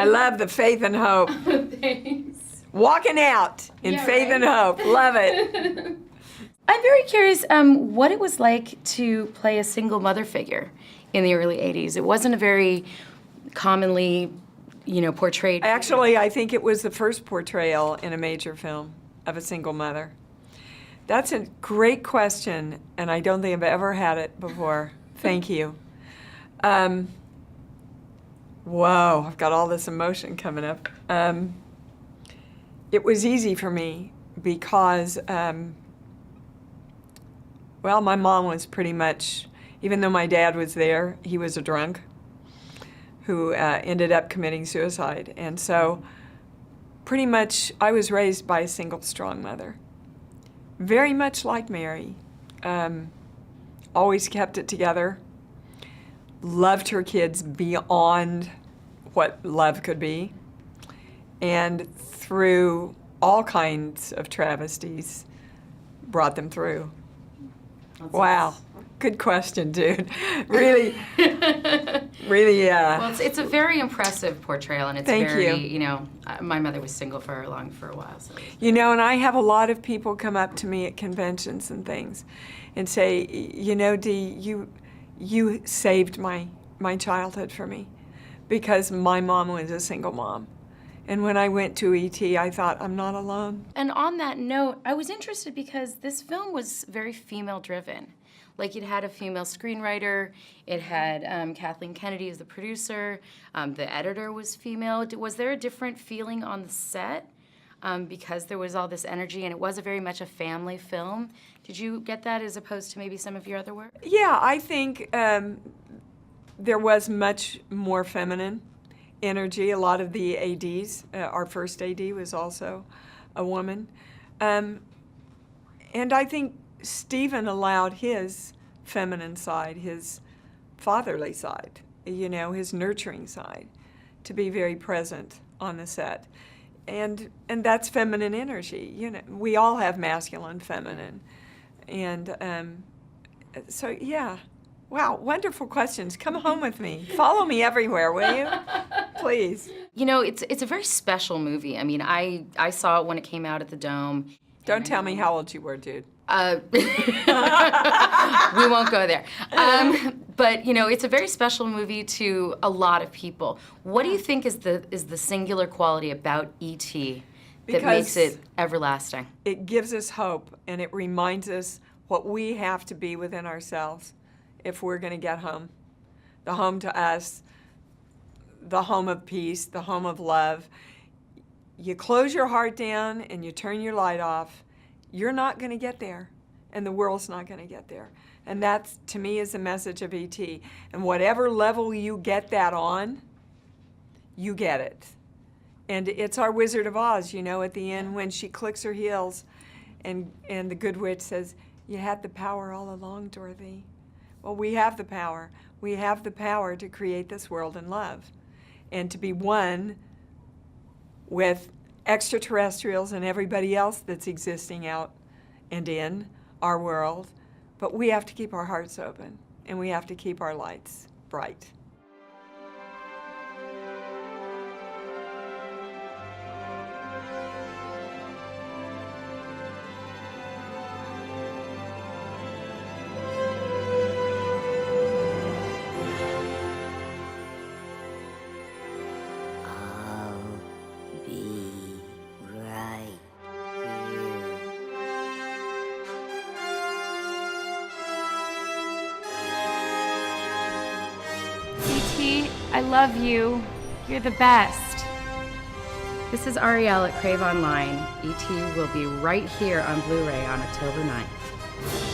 I love the faith and hope. Thanks. Walking out in faith and hope. Love it. I'm very curious what it was like to play a single mother figure in the early 80s. It wasn't a very commonly, portrayed. Actually, I think it was the first portrayal in a major film of a single mother. That's a great question, and I don't think I've ever had it before. Thank you. Whoa, I've got all this emotion coming up. It was easy for me because, well, my mom was pretty much, even though my dad was there, he was a drunk who ended up committing suicide. And so pretty much I was raised by a single strong mother, very much like Mary. Always kept it together, loved her kids beyond what love could be, and through all kinds of travesties, brought them through. Wow, good question, dude. Really, really, Well, it's a very impressive portrayal, and it's Thank very, you. My mother was single for a while. So. And I have a lot of people come up to me at conventions and things and say, Dee, you saved my childhood for me because my mom was a single mom. And when I went to E.T., I thought, I'm not alone. And on that note, I was interested because this film was very female-driven. Like, it had a female screenwriter, it had Kathleen Kennedy as the producer, the editor was female. Was there a different feeling on the set because there was all this energy and it was very much a family film? Did you get that as opposed to maybe some of your other work? Yeah, I think there was much more feminine energy. A lot of the ADs, our first AD was also a woman. And I think Stephen allowed his feminine side, his fatherly side, his nurturing side, to be very present on the set. And that's feminine energy. We all have masculine, feminine. And so, yeah. Wow, wonderful questions. Come home with me. Follow me everywhere, will you? Please. It's a very special movie. I mean, I saw it when it came out at the Dome. Don't tell me how old you were, dude. We won't go there. But it's a very special movie to a lot of people. What do you think is the singular quality about E.T. that makes it everlasting? It gives us hope, and it reminds us what we have to be within ourselves if we're going to get home. The home to us, the home of peace, the home of love. You close your heart down and you turn your light off, you're not going to get there, and the world's not going to get there. And that, to me, is the message of E.T. And whatever level you get that on, you get it. And it's our Wizard of Oz, at the end when she clicks her heels and the good witch says, you had the power all along, Dorothy. Well, we have the power. We have the power to create this world in love and to be one with extraterrestrials and everybody else that's existing out and in our world. But we have to keep our hearts open and we have to keep our lights bright. I love you. You're the best. This is Arielle at Crave Online. E.T. will be right here on Blu-ray on October 9th.